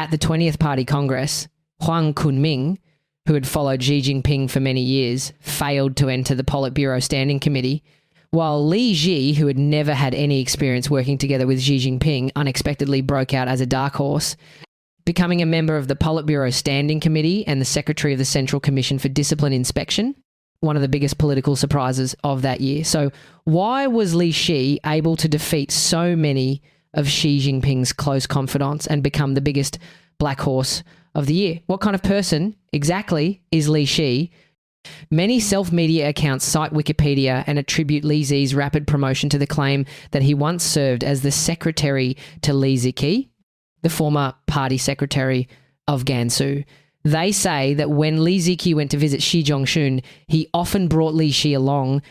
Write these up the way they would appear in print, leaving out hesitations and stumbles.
At the 20th Party Congress, Huang Kunming, who had followed Xi Jinping for many years, failed to enter the Politburo Standing Committee, while Li Ji, who had never had any experience working together with Xi Jinping, unexpectedly broke out as a dark horse, becoming a member of the Politburo Standing Committee and the Secretary of the Central Commission for Discipline Inspection, one of the biggest political surprises of that year. So why was Li Xi able to defeat so many of Xi Jinping's close confidants and become the biggest black horse of the year? What kind of person exactly is Li Xi? Many self-media accounts cite Wikipedia and attribute Li Xi's rapid promotion to the claim that he once served as the secretary to Li Ziqi, the former party secretary of Gansu. They say that when Li Ziqi went to visit Xi Jinping, he often brought Li Xi along,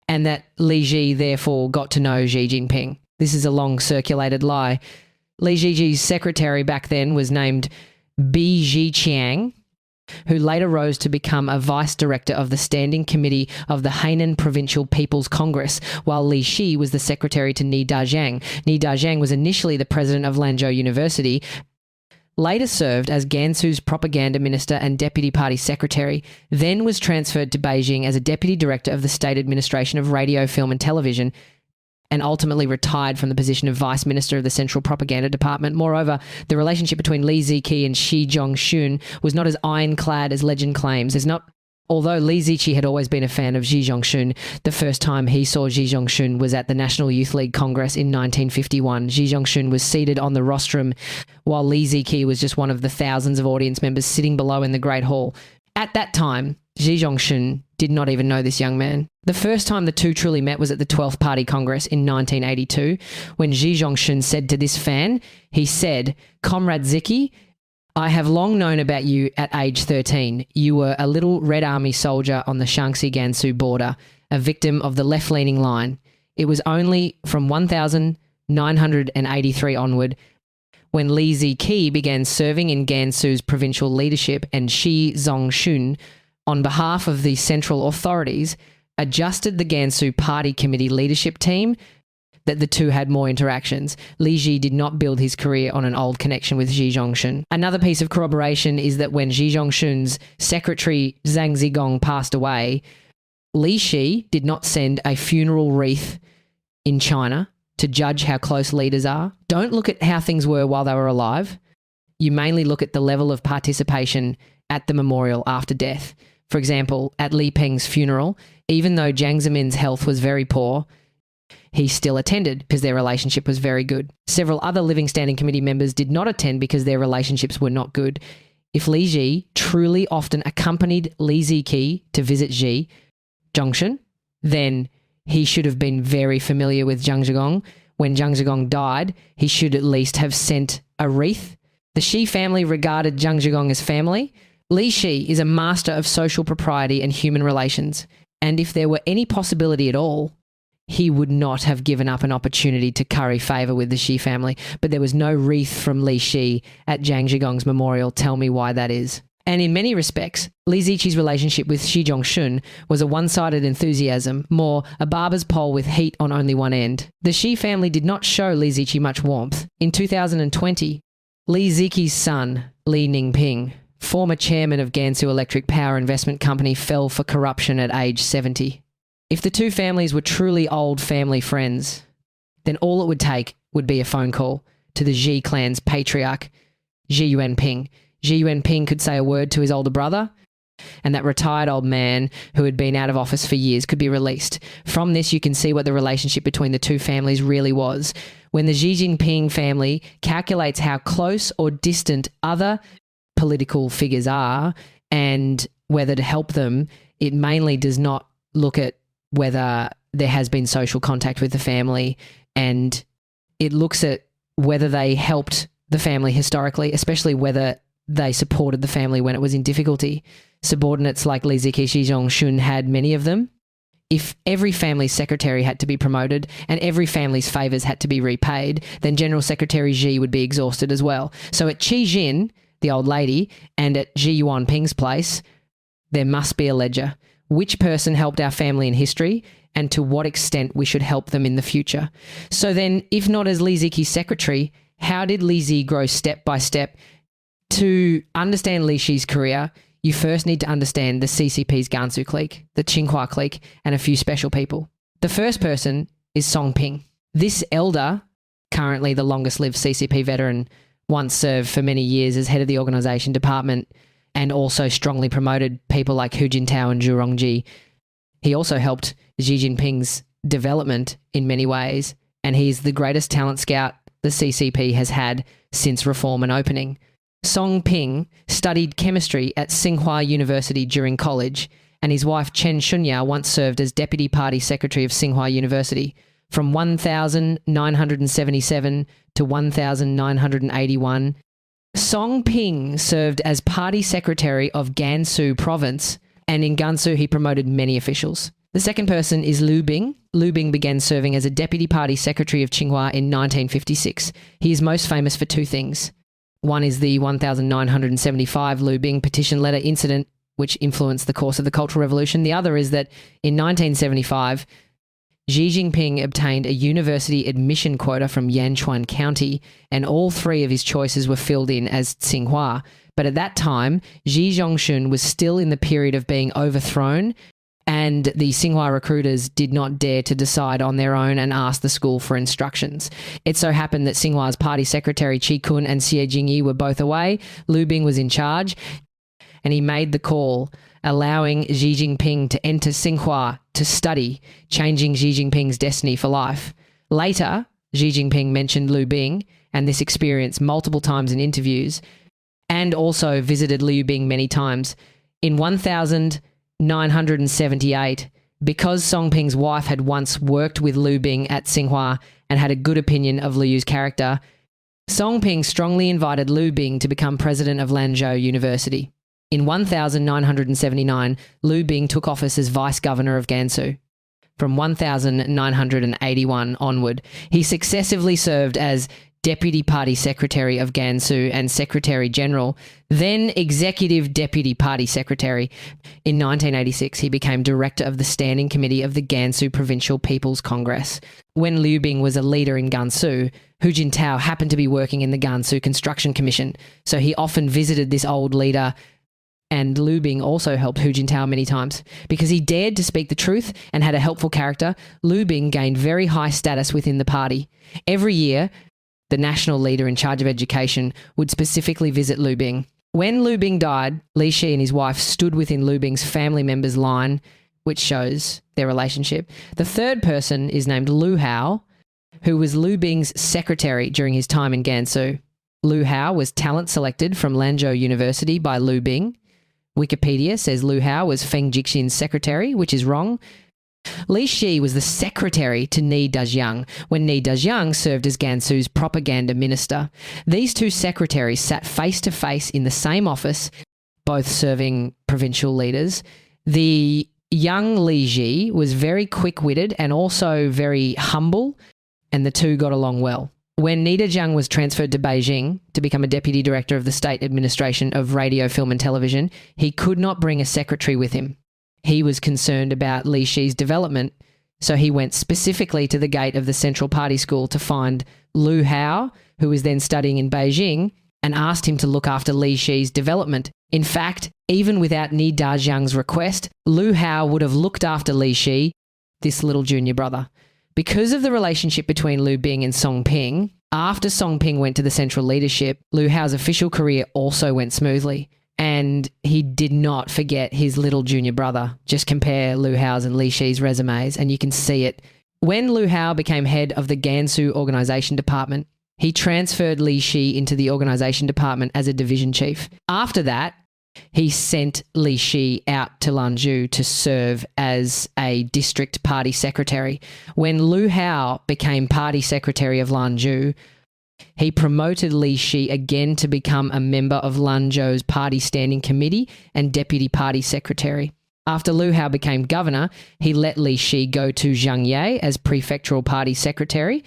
and that Li Xi therefore got to know Xi Jinping. This is a long circulated lie. Li Ziqi's secretary back then was named Bi Zhiqiang, who later rose to become a vice director of the Standing Committee of the Hainan Provincial People's Congress, while Li Xi was the secretary to Ni Dajiang. Ni Dajiang was initially the president of Lanzhou University, later served as Gansu's propaganda minister and deputy party secretary, then was transferred to Beijing as a deputy director of the State Administration of Radio, Film and Television, and ultimately retired from the position of Vice Minister of the Central Propaganda Department. Moreover, the relationship between Li Ziqi and Xi Jinping was not as ironclad as legend claims. Although Li Ziqi had always been a fan of Xi Jinping, the first time he saw Xi Jinping was at the National Youth League Congress in 1951. Xi Jinping was seated on the rostrum, while Li Ziqi was just one of the thousands of audience members sitting below in the Great Hall. At that time, Xi Jinping did not even know this young man. The first time the two truly met was at the 12th Party Congress in 1982, when Xi Jinping said to this fan, he said, "Comrade Ziqi, I have long known about you at age 13. You were a little Red Army soldier on the Shaanxi Gansu border, a victim of the left-leaning line. It was only from 1983 onward when Li Ziqi began serving in Gansu's provincial leadership and Xi Jinping, on behalf of the central authorities, adjusted the Gansu Party Committee leadership team, that the two had more interactions. Li Xi did not build his career on an old connection with Xi Jinping." Another piece of corroboration is that when Xi Jinping's secretary Zhang Zigong passed away, Li Xi did not send a funeral wreath in China to judge how close leaders are. Don't look at how things were while they were alive. You mainly look at the level of participation at the memorial after death. For example, at Li Peng's funeral, even though Jiang Zemin's health was very poor, he still attended because their relationship was very good. Several other living Standing Committee members did not attend because their relationships were not good. If Li Xi truly often accompanied Li Ziqi to visit Xi Jinping, then he should have been very familiar with Zhang Zigong. When Zhang Zigong died, he should at least have sent a wreath. The Xi family regarded Zhang Zigong as family. Li Xi is a master of social propriety and human relations, and if there were any possibility at all, he would not have given up an opportunity to curry favour with the Xi family. But there was no wreath from Li Xi at Zhang Zigong's memorial. Tell me why that is. And in many respects, Li Ziqi's relationship with Xi Jinping was a one-sided enthusiasm, more a barber's pole with heat on only one end. The Xi family did not show Li Ziqi much warmth. In 2020, Li Ziqi's son, Li Ningping, former chairman of Gansu Electric Power Investment Company, fell for corruption at age 70. If the two families were truly old family friends, then all it would take would be a phone call to the Xi clan's patriarch, Xi Jinping. Xi Jinping could say a word to his older brother, and that retired old man who had been out of office for years could be released. From this, you can see what the relationship between the two families really was. When the Xi Jinping family calculates how close or distant other political figures are and whether to help them, it mainly does not look at whether there has been social contact with the family, and it looks at whether they helped the family historically, especially whether they supported the family when it was in difficulty. Subordinates like Li Ziqi, Xi Jinping had many of them. If every family secretary had to be promoted and every family's favours had to be repaid, then General Secretary Xi would be exhausted as well. So at Qi Jin, the old lady, and at Xi Jinping's place, there must be a ledger. Which person helped our family in history, and to what extent we should help them in the future. So then, if not as Li Ziqi's secretary, how did Li Zi grow step by step To understand Li Shi's career, you first need to understand the CCP's Gansu clique, the Tsinghua clique, and a few special people. The first person is Song Ping. This elder, currently the longest-lived CCP veteran, once served for many years as head of the organisation department and also strongly promoted people like Hu Jintao and Zhu Rongji. He also helped Xi Jinping's development in many ways, and he's the greatest talent scout the CCP has had since reform and opening. Song Ping studied chemistry at Tsinghua University during college, and his wife Chen Shunya once served as deputy party secretary of Tsinghua University from 1977 to 1981. Song Ping served as party secretary of Gansu province, and in Gansu he promoted many officials. The second person is Liu Bing. Liu Bing began serving as a deputy party secretary of Tsinghua in 1956. He is most famous for two things. One is the 1975 Liu Bing petition letter incident, which influenced the course of the Cultural Revolution. The other is that in 1975, Xi Jinping obtained a university admission quota from Yanchuan County, and all three of his choices were filled in as Tsinghua. But at that time, Xi Zhongxun was still in the period of being overthrown, and the Tsinghua recruiters did not dare to decide on their own and ask the school for instructions. It so happened that Tsinghua's party secretary Qi Kun and Xie Jingyi were both away. Liu Bing was in charge, and he made the call, allowing Xi Jinping to enter Tsinghua to study, changing Xi Jinping's destiny for life. Later, Xi Jinping mentioned Liu Bing and this experience multiple times in interviews, and also visited Liu Bing many times. In 1978, because Song Ping's wife had once worked with Liu Bing at Tsinghua and had a good opinion of Liu's character, Song Ping strongly invited Liu Bing to become president of Lanzhou University. In 1979, Liu Bing took office as vice governor of Gansu. From 1981 onward, he successively served as Deputy Party Secretary of Gansu and Secretary General, then Executive Deputy Party Secretary. In 1986, he became Director of the Standing Committee of the Gansu Provincial People's Congress. When Liu Bing was a leader in Gansu, Hu Jintao happened to be working in the Gansu Construction Commission, so he often visited this old leader, and Liu Bing also helped Hu Jintao many times. Because he dared to speak the truth and had a helpful character, Liu Bing gained very high status within the party. Every year, the national leader in charge of education would specifically visit Liu Bing. When Liu Bing died, Li Shi and his wife stood within Liu Bing's family members' line, which shows their relationship. The third person is named Liu Hao, who was Liu Bing's secretary during his time in Gansu. Liu Hao was talent selected from Lanzhou University by Liu Bing. Wikipedia says Liu Hao was Feng Jixin's secretary, which is wrong. Li Shi was the secretary to Ni Dajiang when Ni Dajiang served as Gansu's propaganda minister. These two secretaries sat face to face in the same office, both serving provincial leaders. The young Li Ji was very quick-witted and also very humble, and the two got along well. When Ni Dajiang was transferred to Beijing to become a deputy director of the State Administration of Radio, Film and Television, he could not bring a secretary with him. He was concerned about Li Shi's development, so he went specifically to the gate of the Central Party School to find Liu Hao, who was then studying in Beijing, and asked him to look after Li Shi's development. In fact, even without Ni Dajiang's request, Liu Hao would have looked after Li Shi, this little junior brother. Because of the relationship between Liu Bing and Song Ping, after Song Ping went to the central leadership, Liu Hao's official career also went smoothly. And he did not forget his little junior brother. Just compare Liu Hao's and Li Shi's resumes and you can see it. When Liu Hao became head of the Gansu Organisation Department, he transferred Li Shi into the organisation department as a division chief. After that, he sent Li Shi out to Lanzhou to serve as a district party secretary. When Liu Hao became party secretary of Lanzhou, he promoted Li Shi again to become a member of Lanzhou's Party Standing Committee and Deputy Party Secretary. After Liu Hao became governor, he let Li Shi go to Zhangye as Prefectural Party Secretary.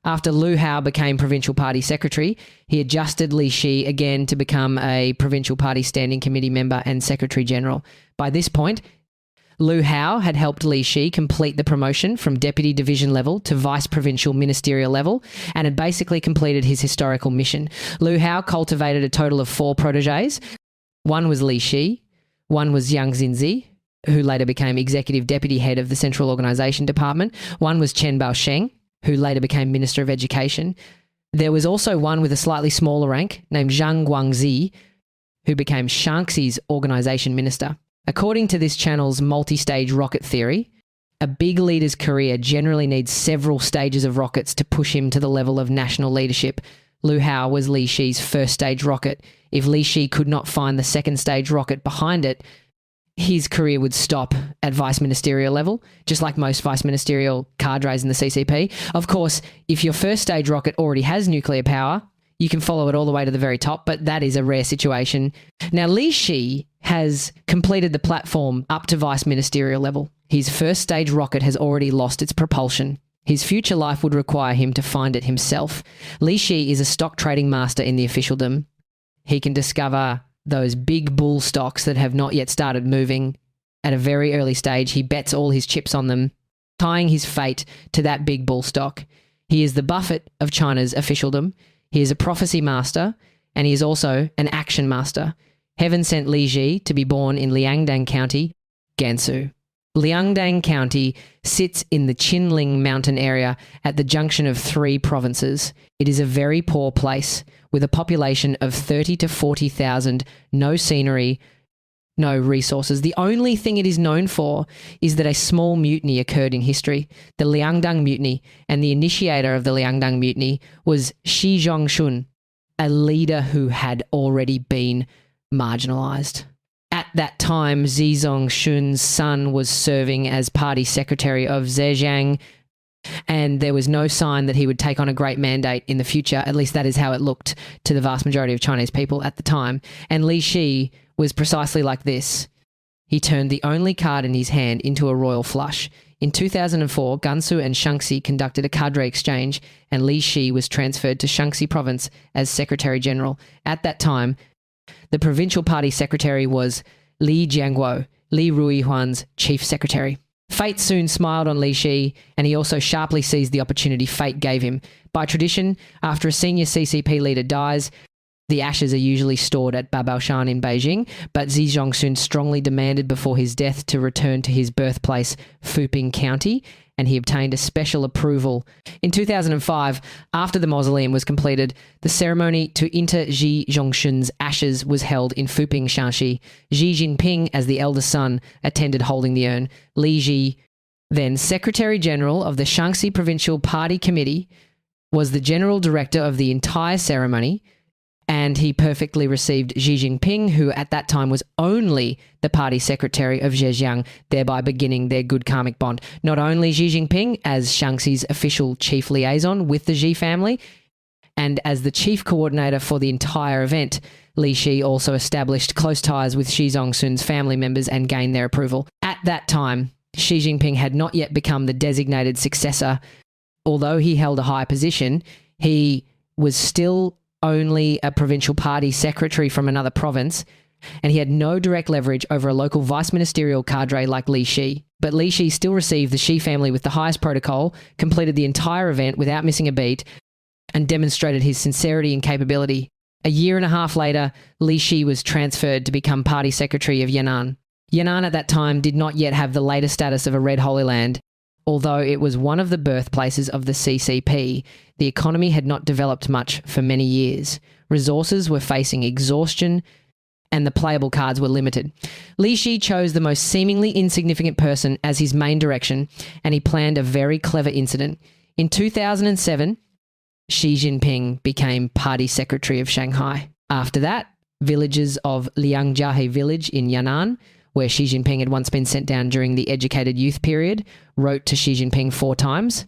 After Liu Hao became Provincial Party Secretary, he adjusted Li Shi again to become a Provincial Party Standing Committee member and Secretary General. By this point, Liu Hao had helped Li Shi complete the promotion from deputy division level to vice provincial ministerial level and had basically completed his historical mission. Liu Hao cultivated a total of 4 proteges. One was Li Shi, one was Yang Xinzi, who later became executive deputy head of the Central Organization Department. One was Chen Baosheng, who later became Minister of Education. There was also one with a slightly smaller rank named Zhang Guangzi, who became Shaanxi's organization minister. According to this channel's multi-stage rocket theory, a big leader's career generally needs several stages of rockets to push him to the level of national leadership. Liu Hao was Li Shi's first stage rocket. If Li Shi could not find the second stage rocket behind it, his career would stop at vice ministerial level, just like most vice ministerial cadres in the CCP. Of course, if your first stage rocket already has nuclear power, you can follow it all the way to the very top, but that is a rare situation. Now, Li Shi has completed the platform up to vice ministerial level. His first stage rocket has already lost its propulsion. His future life would require him to find it himself. Li Shi is a stock trading master in the officialdom. He can discover those big bull stocks that have not yet started moving. At a very early stage, he bets all his chips on them, tying his fate to that big bull stock. He is the Buffett of China's officialdom. He is a prophecy master, and he is also an action master. Heaven sent Li Ji to be born in Liangdang County, Gansu. Liangdang County sits in the Qinling mountain area at the junction of 3 provinces. It is a very poor place with a population of 30 to 40,000, no scenery, no resources. The only thing it is known for is that a small mutiny occurred in history, the Liangdang Mutiny, and the initiator of the Liangdang Mutiny was Xi Jinping, a leader who had already been marginalized. At that time, Xi Jinping's son was serving as party secretary of Zhejiang, and there was no sign that he would take on a great mandate in the future. At least that is how it looked to the vast majority of Chinese people at the time. And Li Shi was precisely like this. He turned the only card in his hand into a royal flush. In 2004, Gansu and Shaanxi conducted a cadre exchange, and Li Shi was transferred to Shaanxi province as Secretary General. At that time, the provincial party secretary was Li Jianguo, Li Ruihuan's chief secretary. Fate soon smiled on Li Shi, and he also sharply seized the opportunity fate gave him. By tradition, after a senior CCP leader dies, the ashes are usually stored at Babaoshan in Beijing, but Xi Jinping strongly demanded before his death to return to his birthplace, Fuping County, and he obtained a special approval. In 2005, after the mausoleum was completed, the ceremony to inter Xi Jinping's ashes was held in Fuping, Shaanxi. Xi Jinping, as the eldest son, attended holding the urn. Li Ji, then Secretary General of the Shaanxi Provincial Party Committee, was the general director of the entire ceremony, and he perfectly received Xi Jinping, who at that time was only the party secretary of Zhejiang, thereby beginning their good karmic bond. Not only Xi Jinping as Shaanxi's official chief liaison with the Xi family, and as the chief coordinator for the entire event, Li Shi also established close ties with Xi Jinping's family members and gained their approval. At that time, Xi Jinping had not yet become the designated successor. Although he held a high position, he was still only a provincial party secretary from another province, and he had no direct leverage over a local vice ministerial cadre like Li Shi. But Li Shi still received the Xi family with the highest protocol, completed the entire event without missing a beat, and demonstrated his sincerity and capability. A year and a half later, Li Shi was transferred to become party secretary of Yan'an. Yan'an at that time did not yet have the later status of a Red Holy Land. Although it was one of the birthplaces of the CCP, the economy had not developed much for many years. Resources were facing exhaustion, and the playable cards were limited. Li Shi chose the most seemingly insignificant person as his main direction, and he planned a very clever incident. In 2007, Xi Jinping became party secretary of Shanghai. After that, villagers of Liangjiahe village in Yan'an, where Xi Jinping had once been sent down during the educated youth period, wrote to Xi Jinping 4 times.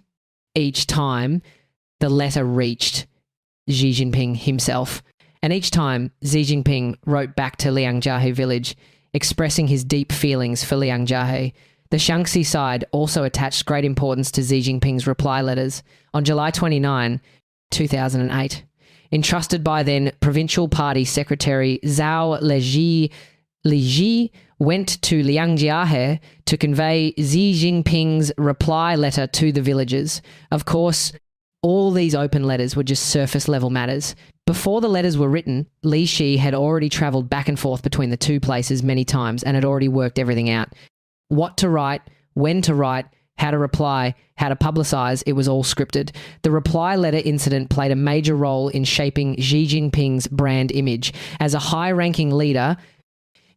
Each time, the letter reached Xi Jinping himself. And each time, Xi Jinping wrote back to Liangjiahe village, expressing his deep feelings for Liangjiahe. The Shaanxi side also attached great importance to Xi Jinping's reply letters. On July 29, 2008, entrusted by then Provincial Party Secretary Zhao Leji, Li Ji went to Liangjiahe to convey Xi Jinping's reply letter to the villagers. Of course, all these open letters were just surface-level matters. Before the letters were written, Li Shi had already travelled back and forth between the two places many times and had already worked everything out. What to write, when to write, how to reply, how to publicise, it was all scripted. The reply letter incident played a major role in shaping Xi Jinping's brand image. As a high-ranking leader,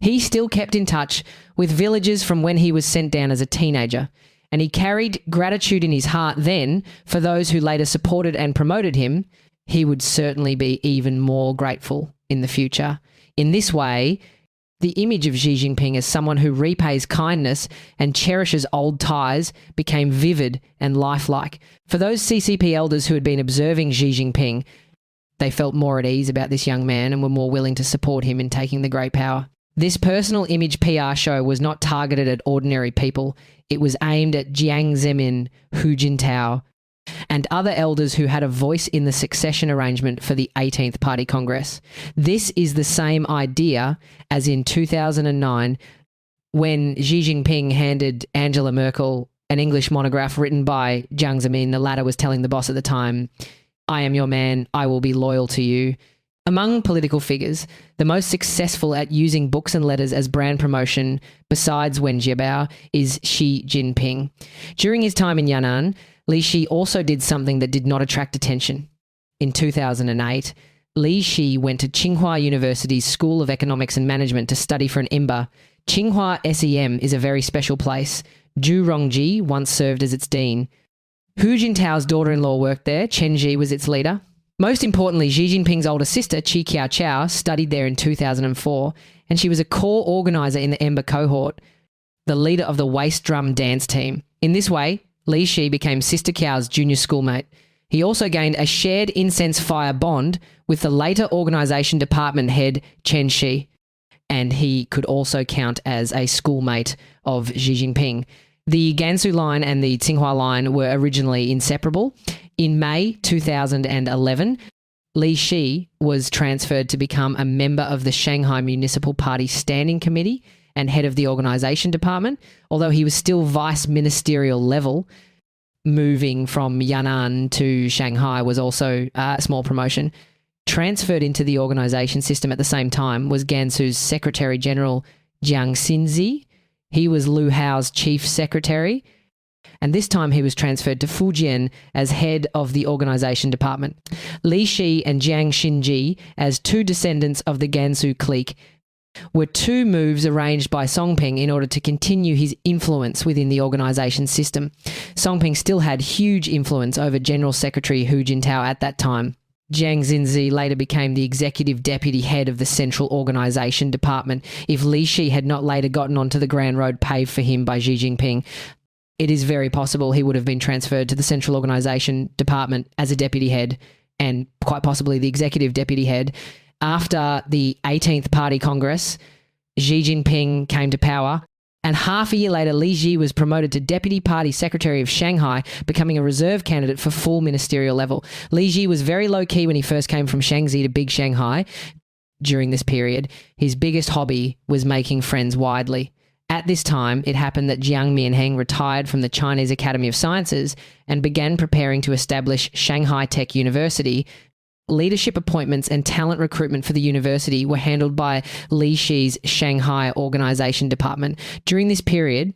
he still kept in touch with villagers from when he was sent down as a teenager, and he carried gratitude in his heart then for those who later supported and promoted him. He would certainly be even more grateful in the future. In this way, the image of Xi Jinping as someone who repays kindness and cherishes old ties became vivid and lifelike. For those CCP elders who had been observing Xi Jinping, they felt more at ease about this young man and were more willing to support him in taking the great power. This personal image PR show was not targeted at ordinary people. It was aimed at Jiang Zemin, Hu Jintao, and other elders who had a voice in the succession arrangement for the 18th Party Congress. This is the same idea as in 2009 when Xi Jinping handed Angela Merkel an English monograph written by Jiang Zemin. The latter was telling the boss at the time, "I am your man, I will be loyal to you." Among political figures, the most successful at using books and letters as brand promotion, besides Wen Jiabao, is Xi Jinping. During his time in Yan'an, Li Shi also did something that did not attract attention. In 2008, Li Shi went to Tsinghua University's School of Economics and Management to study for an MBA. Tsinghua SEM is a very special place. Zhu Rongji once served as its dean. Hu Jintao's daughter-in-law worked there. Chen Ji was its leader. Most importantly, Xi Jinping's older sister, Qi Qiaoqiao, studied there in 2004, and she was a core organiser in the MBA cohort, the leader of the waist drum dance team. In this way, Li Shi became Sister Qiao's junior schoolmate. He also gained a shared incense fire bond with the later organisation department head, Chen Shi, and he could also count as a schoolmate of Xi Jinping. The Gansu line and the Tsinghua line were originally inseparable. In May 2011, Li Shi was transferred to become a member of the Shanghai Municipal Party Standing Committee and head of the organisation department, although he was still vice ministerial level. Moving from Yan'an to Shanghai was also a small promotion. Transferred into the organisation system at the same time was Gansu's Secretary General Jiang Xinzi. He was Lu Hao's chief secretary, and this time he was transferred to Fujian as head of the organisation department. Li Shi and Jiang Xinji, as two descendants of the Gansu clique, were two moves arranged by Songping in order to continue his influence within the organisation system. Songping still had huge influence over General Secretary Hu Jintao at that time. Jiang Xinzi later became the executive deputy head of the central organisation department. If Li Shi had not later gotten onto the grand road paved for him by Xi Jinping, it is very possible he would have been transferred to the central organisation department as a deputy head and quite possibly the executive deputy head. After the 18th Party Congress, Xi Jinping came to power, and half a year later, Li Ji was promoted to Deputy Party Secretary of Shanghai, becoming a reserve candidate for full ministerial level. Li Ji was very low-key when he first came from Shaanxi to Big Shanghai. During this period, his biggest hobby was making friends widely. At this time, it happened that Jiang Mianheng retired from the Chinese Academy of Sciences and began preparing to establish Shanghai Tech University. Leadership appointments and talent recruitment for the university were handled by Li Shi's Shanghai Organisation Department. During this period,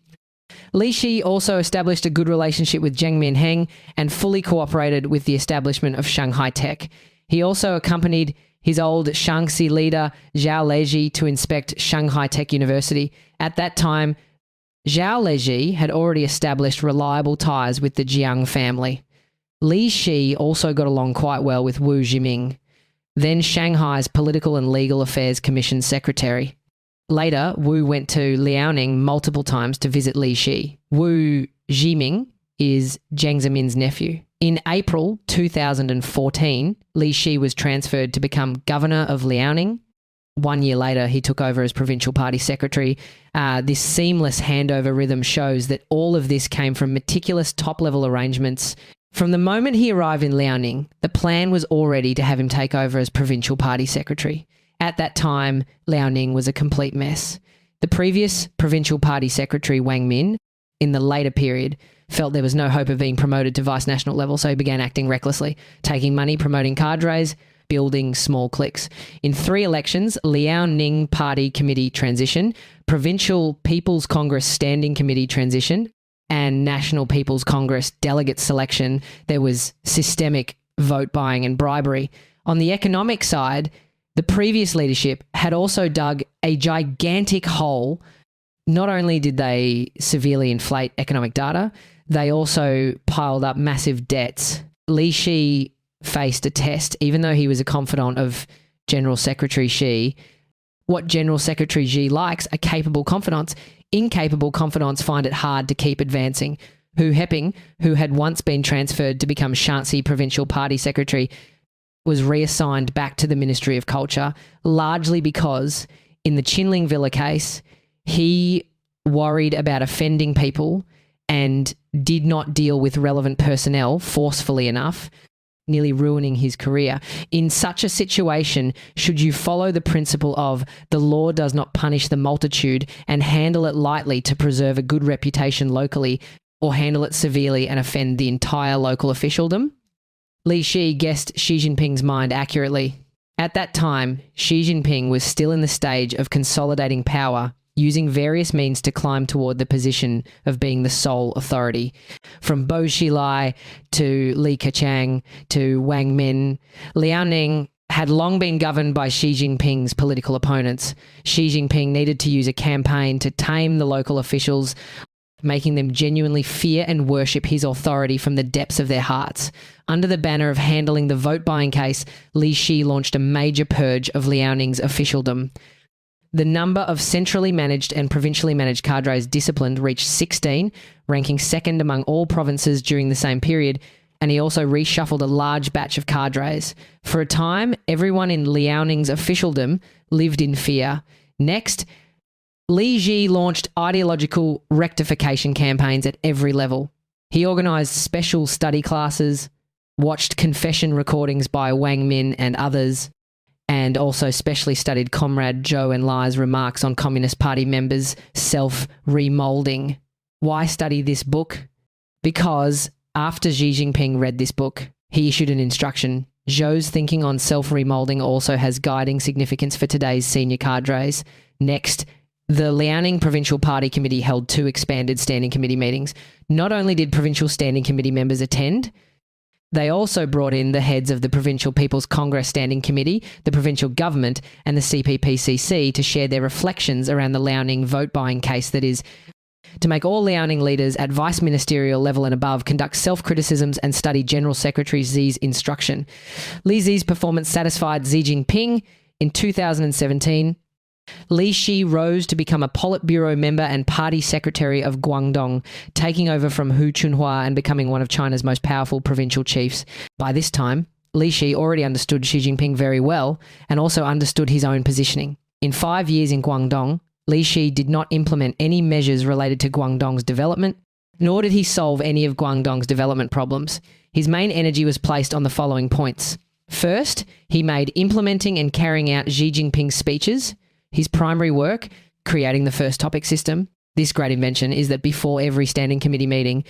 Li Shi also established a good relationship with Jiang Mianheng and fully cooperated with the establishment of Shanghai Tech. He also accompanied his old Shaanxi leader, Zhao Leji, to inspect Shanghai Tech University. At that time, Zhao Leji had already established reliable ties with the Jiang family. Li Shi also got along quite well with Wu Zhiming, then Shanghai's Political and Legal Affairs Commission secretary. Later, Wu went to Liaoning multiple times to visit Li Shi. Wu Zhiming is Jiang Zemin's nephew. In April 2014, Li Shi was transferred to become governor of Liaoning. 1 year later, he took over as provincial party secretary. This seamless handover rhythm shows that all of this came from meticulous top-level arrangements. From the moment he arrived in Liaoning, the plan was already to have him take over as provincial party secretary. At that time, Liaoning was a complete mess. The previous provincial party secretary, Wang Min, in the later period, felt there was no hope of being promoted to vice national level, so he began acting recklessly, taking money, promoting cadres, building small cliques. In 3 elections, Liaoning Party Committee transition, Provincial People's Congress Standing Committee transition, and National People's Congress delegate selection, there was systemic vote buying and bribery. On the economic side, the previous leadership had also dug a gigantic hole. Not only did they severely inflate economic data, they also piled up massive debts. Xi faced a test, even though he was a confidant of General Secretary Xi. What General Secretary Xi likes are capable confidants. Incapable confidants find it hard to keep advancing. Hu Heping, who had once been transferred to become Shaanxi Provincial Party Secretary, was reassigned back to the Ministry of Culture, largely because in the Qinling Villa case, he worried about offending people and did not deal with relevant personnel forcefully enough, nearly ruining his career. In such a situation, should you follow the principle of the law does not punish the multitude and handle it lightly to preserve a good reputation locally, or handle it severely and offend the entire local officialdom? Xi guessed Xi Jinping's mind accurately. At that time, Xi Jinping was still in the stage of consolidating power, using various means to climb toward the position of being the sole authority. From Bo Xilai to Li Keqiang to Wang Min, Liaoning had long been governed by Xi Jinping's political opponents. Xi Jinping needed to use a campaign to tame the local officials, making them genuinely fear and worship his authority from the depths of their hearts. Under the banner of handling the vote-buying case, Li Shi launched a major purge of Liaoning's officialdom. The number of centrally managed and provincially managed cadres disciplined reached 16, ranking second among all provinces during the same period, and he also reshuffled a large batch of cadres. For a time, everyone in Liaoning's officialdom lived in fear. Next, Li Ji launched ideological rectification campaigns at every level. He organised special study classes, watched confession recordings by Wang Min and others, and also specially studied Comrade Zhou Enlai's remarks on Communist Party members' self-remoulding. Why study this book? Because after Xi Jinping read this book, he issued an instruction. Zhou's thinking on self-remoulding also has guiding significance for today's senior cadres. Next, the Liaoning Provincial Party Committee held 2 expanded standing committee meetings. Not only did provincial standing committee members attend, they also brought in the heads of the Provincial People's Congress Standing Committee, the provincial government, and the CPPCC to share their reflections around the Liaoning vote-buying case, that is, to make all Liaoning leaders at vice ministerial level and above conduct self-criticisms and study General Secretary Xi's instruction. Li Zi's performance satisfied Xi Jinping. In 2017, Li Shi rose to become a Politburo member and party secretary of Guangdong, taking over from Hu Chunhua and becoming one of China's most powerful provincial chiefs. By this time, Li Shi already understood Xi Jinping very well and also understood his own positioning. In 5 years in Guangdong, Li Shi did not implement any measures related to Guangdong's development, nor did he solve any of Guangdong's development problems. His main energy was placed on the following points. First, he made implementing and carrying out Xi Jinping's speeches his primary work, creating the first topic system. This great invention is that before every standing committee meeting,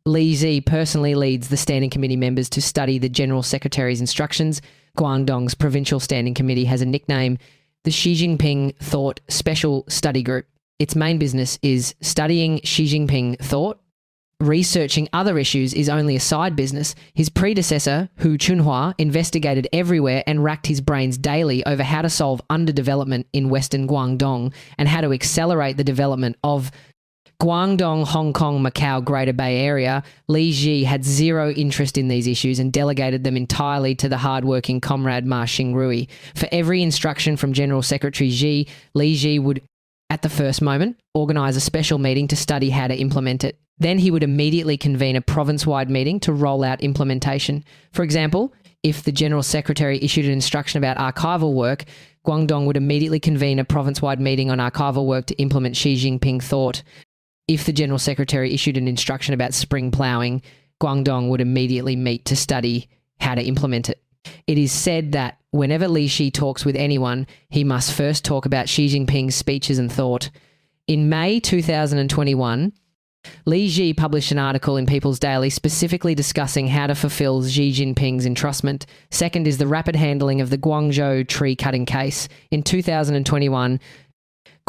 Li Zi personally leads the standing committee members to study the General Secretary's instructions. Guangdong's Provincial Standing Committee has a nickname, the Xi Jinping Thought Special Study Group. Its main business is studying Xi Jinping thought. Researching other issues is only a side business. His predecessor, Hu Chunhua, investigated everywhere and racked his brains daily over how to solve underdevelopment in Western Guangdong and how to accelerate the development of Guangdong, Hong Kong, Macau, Greater Bay Area. Li Ji had zero interest in these issues and delegated them entirely to the hardworking comrade Ma Xingrui. For every instruction from General Secretary Xi, Li Ji would, at the first moment, organise a special meeting to study how to implement it. Then he would immediately convene a province-wide meeting to roll out implementation. For example, if the General Secretary issued an instruction about archival work, Guangdong would immediately convene a province-wide meeting on archival work to implement Xi Jinping thought. If the General Secretary issued an instruction about spring ploughing, Guangdong would immediately meet to study how to implement it. It is said that whenever Li Xi talks with anyone, he must first talk about Xi Jinping's speeches and thought. In May 2021, Li Xi published an article in People's Daily specifically discussing how to fulfill Xi Jinping's entrustment. Second is the rapid handling of the Guangzhou tree cutting case. In 2021,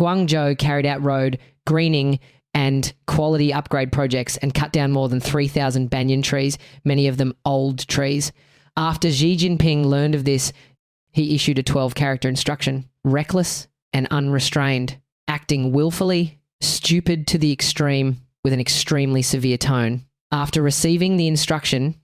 Guangzhou carried out road, greening and quality upgrade projects and cut down more than 3,000 banyan trees, many of them old trees. After Xi Jinping learned of this, he issued a 12-character instruction: reckless and unrestrained, acting willfully, stupid to the extreme, with an extremely severe tone. After receiving the instruction,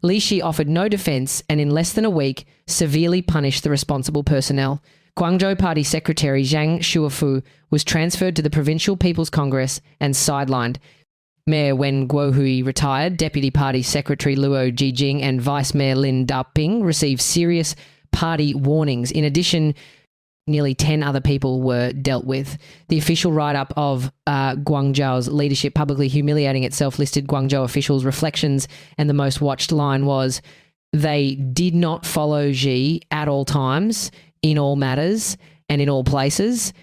Li Xi offered no defense and in less than a week severely punished the responsible personnel. Guangzhou Party Secretary Zhang Shuafu was transferred to the Provincial People's Congress and sidelined. Mayor Wen Guohui retired, Deputy Party Secretary Luo Jijing and Vice Mayor Lin Daoping received serious party warnings. In addition, nearly 10 other people were dealt with. The official write-up of Guangzhou's leadership publicly humiliating itself listed Guangzhou officials' reflections, and the most watched line was, "They did not follow Xi at all times, in all matters, and in all places,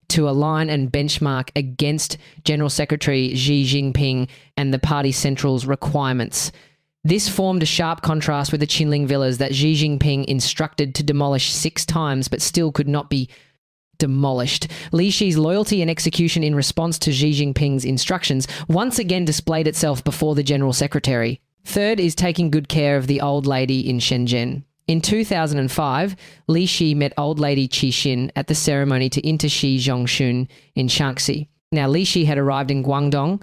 to align and benchmark against General Secretary Xi Jinping and the party central's requirements." This formed a sharp contrast with the Qinling villas that Xi Jinping instructed to demolish 6 times but still could not be demolished. Li Xi's loyalty and execution in response to Xi Jinping's instructions once again displayed itself before the General Secretary. Third is taking good care of the old lady in Shenzhen. In 2005, Li Xi met old lady Qi Xin at the ceremony to intershi Zhongxun in Shaanxi. Now, Li Xi had arrived in Guangdong,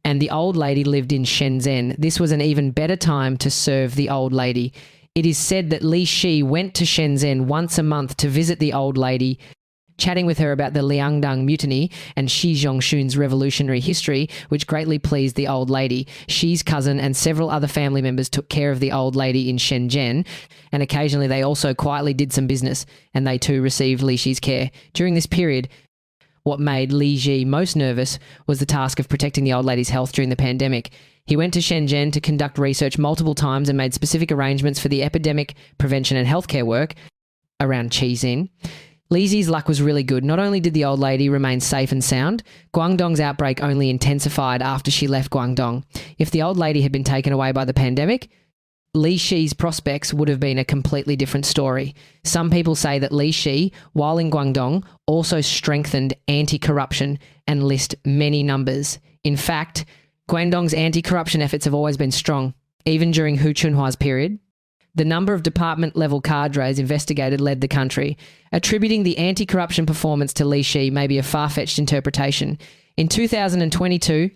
and the old lady lived in Shenzhen. This was an even better time to serve the old lady. It is said that Li Xi went to Shenzhen once a month to visit the old lady, chatting with her about the Liangdang mutiny and Xi Zhongxun's revolutionary history, which greatly pleased the old lady. Xi's cousin and several other family members took care of the old lady in Shenzhen, and occasionally they also quietly did some business, and they too received Li Xi's care. During this period, what made Li Xi most nervous was the task of protecting the old lady's health during the pandemic. He went to Shenzhen to conduct research multiple times and made specific arrangements for the epidemic prevention and healthcare work around Qixin. Li Xi's luck was really good. Not only did the old lady remain safe and sound, Guangdong's outbreak only intensified after she left Guangdong. If the old lady had been taken away by the pandemic, Li Xi's prospects would have been a completely different story. Some people say that Li Xi, while in Guangdong, also strengthened anti-corruption and list many numbers. In fact, Guangdong's anti-corruption efforts have always been strong, even during Hu Chunhua's period. The number of department-level cadres investigated led the country. Attributing the anti-corruption performance to Li Xi may be a far-fetched interpretation. In 2022,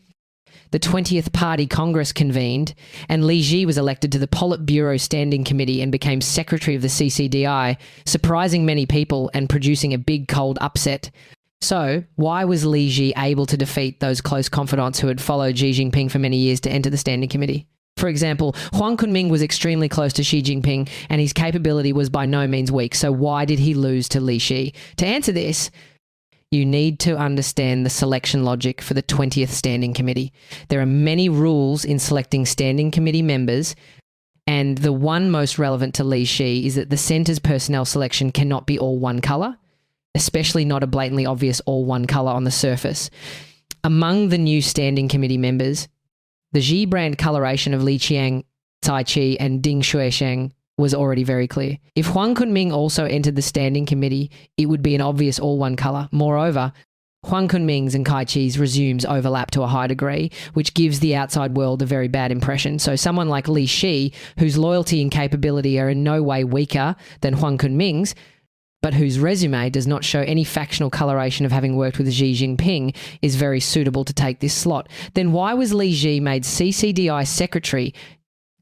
the 20th Party Congress convened, and Li Xi was elected to the Politburo Standing Committee and became secretary of the CCDI, surprising many people and producing a big cold upset. So, why was Li Xi able to defeat those close confidants who had followed Xi Jinping for many years to enter the Standing Committee? For example, Huang Kunming was extremely close to Xi Jinping, and his capability was by no means weak, so why did he lose to Li Xi? To answer this, you need to understand the selection logic for the 20th Standing Committee. There are many rules in selecting Standing Committee members, and the one most relevant to Li Xi is that the centre's personnel selection cannot be all one colour, especially not a blatantly obvious all one colour on the surface. Among the new Standing Committee members, the Xi brand coloration of Li Qiang, Cai Qi and Ding Xuesheng was already very clear. If Huang Kunming also entered the Standing Committee, it would be an obvious all one colour. Moreover, Huang Kunming's and Cai Qi's resumes overlap to a high degree, which gives the outside world a very bad impression. So someone like Li Xi, whose loyalty and capability are in no way weaker than Huang Kunming's, but whose resume does not show any factional coloration of having worked with Xi Jinping, is very suitable to take this slot. Then why was Li Xi made CCDI secretary?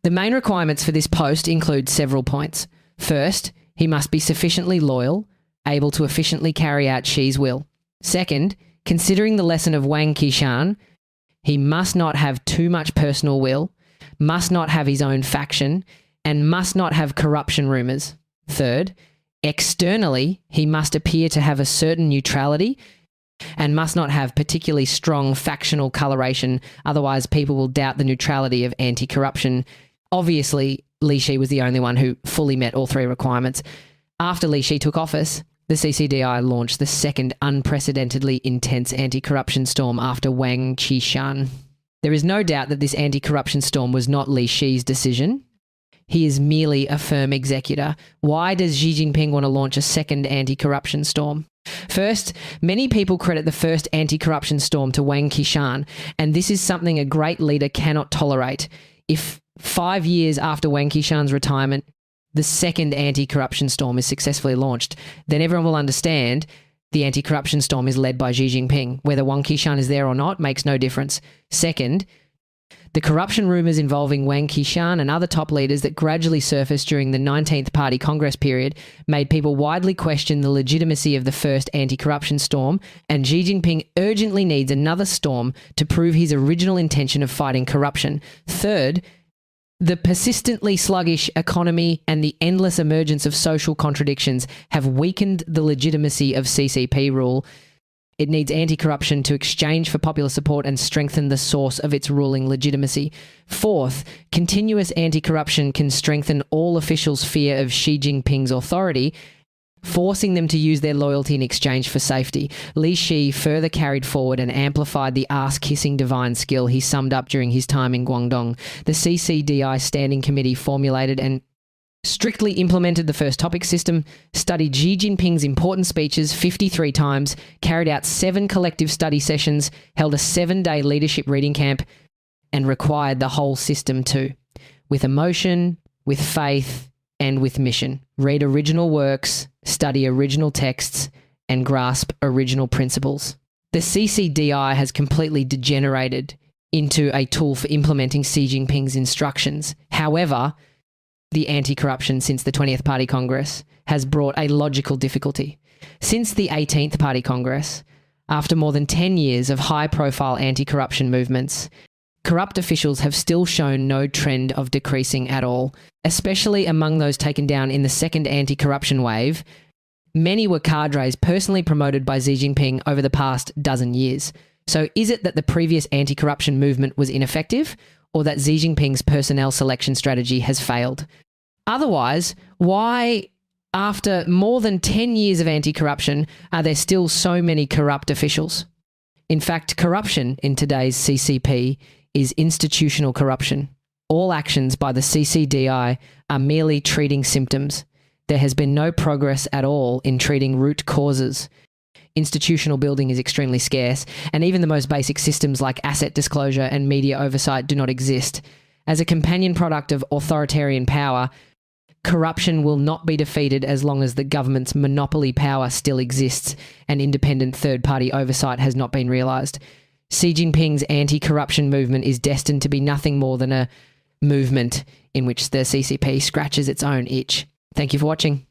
The main requirements for this post include several points. First, he must be sufficiently loyal, able to efficiently carry out Xi's will. Second, considering the lesson of Wang Qishan, he must not have too much personal will, must not have his own faction, and must not have corruption rumours. Third, externally, he must appear to have a certain neutrality and must not have particularly strong factional coloration, otherwise people will doubt the neutrality of anti-corruption. Obviously, Li Xi was the only one who fully met all three requirements. After Li Xi took office, the CCDI launched the second unprecedentedly intense anti-corruption storm after Wang Qishan. There is no doubt that this anti-corruption storm was not Li Xi's decision. He is merely a firm executor. Why does Xi Jinping want to launch a second anti-corruption storm? First, many people credit the first anti-corruption storm to Wang Qishan, and this is something a great leader cannot tolerate. If 5 years after Wang Qishan's retirement, the second anti-corruption storm is successfully launched, then everyone will understand the anti-corruption storm is led by Xi Jinping. Whether Wang Qishan is there or not makes no difference. Second, the corruption rumours involving Wang Qishan and other top leaders that gradually surfaced during the 19th Party Congress period made people widely question the legitimacy of the first anti-corruption storm, and Xi Jinping urgently needs another storm to prove his original intention of fighting corruption. Third, the persistently sluggish economy and the endless emergence of social contradictions have weakened the legitimacy of CCP rule. It needs anti-corruption to exchange for popular support and strengthen the source of its ruling legitimacy. Fourth, continuous anti-corruption can strengthen all officials' fear of Xi Jinping's authority, forcing them to use their loyalty in exchange for safety. Li Xi further carried forward and amplified the ass-kissing divine skill he summed up during his time in Guangdong. The CCDI Standing Committee formulated and strictly implemented the first topic system, studied Xi Jinping's important speeches 53 times, carried out 7 collective study sessions, held a 7-day leadership reading camp, and required the whole system to, with emotion, with faith, and with mission, read original works, study original texts, and grasp original principles. The CCDI has completely degenerated into a tool for implementing Xi Jinping's instructions. However, the anti-corruption since the 20th Party Congress has brought a logical difficulty. Since the 18th Party Congress, after more than 10 years of high-profile anti-corruption movements, corrupt officials have still shown no trend of decreasing at all, especially among those taken down in the second anti-corruption wave. Many were cadres personally promoted by Xi Jinping over the past dozen years. So is it that the previous anti-corruption movement was ineffective, or that Xi Jinping's personnel selection strategy has failed? Otherwise, why, after more than 10 years of anti-corruption, are there still so many corrupt officials? In fact, corruption in today's CCP is institutional corruption. All actions by the CCDI are merely treating symptoms. There has been no progress at all in treating root causes. Institutional building is extremely scarce, and even the most basic systems like asset disclosure and media oversight do not exist. As a companion product of authoritarian power, corruption will not be defeated as long as the government's monopoly power still exists and independent third-party oversight has not been realised. Xi Jinping's anti-corruption movement is destined to be nothing more than a movement in which the CCP scratches its own itch. Thank you for watching.